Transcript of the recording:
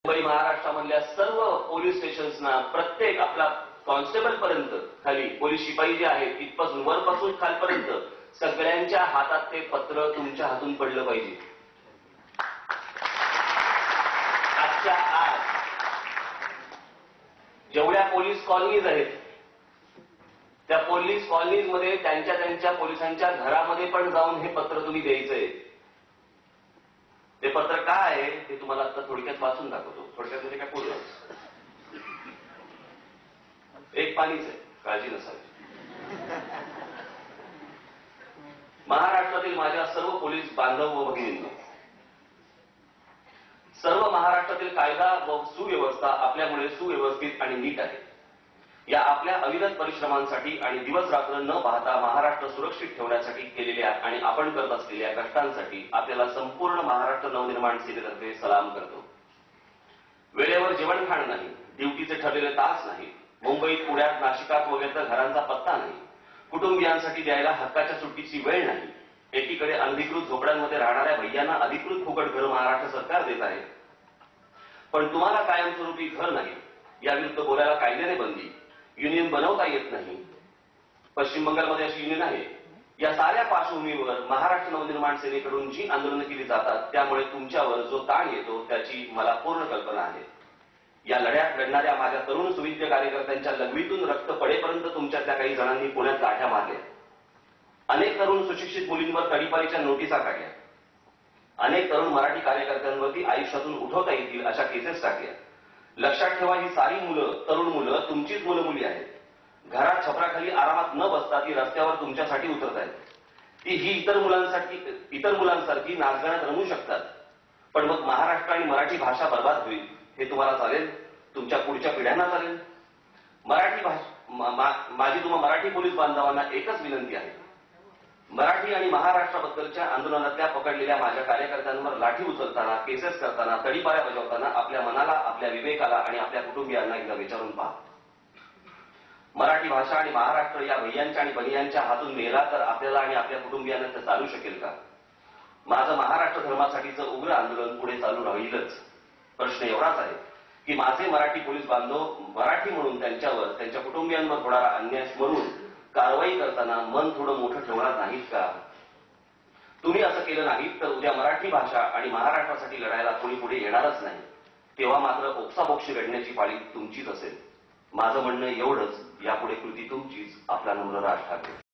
मुंबई महाराष्ट्रामधल्या सर्व पोलीस स्टेशन्सना प्रत्येक आपला कॉन्स्टेबल पर्यंत खाली पोलीस शिपाई जे आहेत तिथपासून वरपासून खालपर्यंत सगळ्यांच्या हातात ते पत्र तुमच्या हातून पडलं पाहिजे. आजच्या आज जेवढ्या पोलीस कॉलनीज आहेत त्या पोलीस कॉलनीजमध्ये त्यांच्या पोलिसांच्या घरामध्ये पण जाऊन हे पत्र तुम्ही द्यायचंय. ते पत्र काय आहे ते तुम्हाला आता थोडक्यात वाचून दाखवतो. थोडक्यात म्हणजे काय पूर्ण एक पाणीच आहे, काळजी नसावी. महाराष्ट्रातील माझ्या सर्व पोलीस बांधव व भगिनींनो, सर्व महाराष्ट्रातील कायदा व सुव्यवस्था आपल्यामुळे सुव्यवस्थित आणि नीट आहे. या आपल्या अविरत परिश्रमांसाठी आणि दिवस रात्र न पाहता महाराष्ट्र सुरक्षित ठेवण्यासाठी केलेल्या आणि आपण करत असलेल्या कष्टांसाठी आपल्याला संपूर्ण महाराष्ट्र नवनिर्माण सेनेतर्फे सलाम करतो. वेळेवर जेवण खाणं नाही, ड्युटीचे ठरलेले तास नाही, मुंबईत पुण्यात नाशिकात वगैरे घरांचा पत्ता नाही, कुटुंबियांसाठी द्यायला हक्काच्या सुट्टीची वेळ नाही, एकीकडे अनधिकृत झोपड्यांमध्ये राहणाऱ्या भैयांना अधिकृत फुकट घर महाराष्ट्र सरकार देत आहे, पण तुम्हाला कायमस्वरूपी घर नाही, याविरुद्ध बोलायला कायद्याने बंदी, युनियन बनवता येत नाही, पश्चिम बंगालमध्ये अशी युनियन आहे. या साऱ्या पार्श्वभूमीवर महाराष्ट्र नवनिर्माण सेनेकडून जी आंदोलनं केली जातात त्यामुळे तुमच्यावर जो ताण येतो त्याची मला पूर्ण कल्पना आहे. या लढ्यात लढणाऱ्या माझ्या तरुण सुविद्य कार्यकर्त्यांच्या लघवीतून रक्त पडेपर्यंत तुमच्यातल्या काही जणांनी पुण्यात लाठ्या मारल्या. अनेक तरुण सुशिक्षित मुलींवर तडीपारीच्या नोटिसा काढल्या. अनेक तरुण मराठी कार्यकर्त्यांवरती आयुष्यातून उठवता येतील अशा केसेस टाकल्या. लक्षात ठेवा, ही सारी मुलं, तरुण मुलं तुमचीच मुलं मुली आहेत. घरात छपराखाली आरामात न बसता ती रस्त्यावर तुमच्यासाठी उतरत आहेत. ही इतर मुलांसारखी नाचगाण्यात रमू शकतात, पण मग महाराष्ट्र आणि मराठी भाषा बर्बाद होईल. हे तुम्हाला चालेल? तुमच्या पुढच्या पिढ्यांना चालेल? माझी तुम्हा मराठी पोलीस बांधवांना एकच विनंती आहे. मराठी आणि महाराष्ट्राबद्दलच्या आंदोलनातल्या पकडलेल्या माझ्या कार्यकर्त्यांवर लाठी उचलताना, केसेस करताना, तडीपाऱ्या बजावताना आपल्या मनाला, आपल्या विवेकाला आणि आपल्या कुटुंबियांना एकदा विचारून पहा. मराठी भाषा आणि महाराष्ट्र या भैयांच्या आणि बहियांच्या हातून मेला तर आपल्याला आणि आपल्या कुटुंबियांना ते चालू शकेल का? माझं महाराष्ट्र धर्मासाठीचं उग्र आंदोलन पुढे चालू राहीलच. प्रश्न एवढाच आहे की माझे मराठी पोलीस बांधव मराठी म्हणून त्यांच्यावर, त्यांच्या कुटुंबियांवर होणारा अन्याय स्मरून कारवाई करताना मन थोडं मोठं ठेवणार नाहीत का? तुम्ही असं केलं नाहीत तर उद्या मराठी भाषा आणि महाराष्ट्रासाठी लढायला कोणी पुढे येणारच नाही. तेव्हा मात्र ओक्साबोक्षी लढण्याची पाळी तुमचीच असेल. माझं म्हणणं एवढंच. यापुढे कृती तुमचीच. आपला नम्र राज ठाकरे.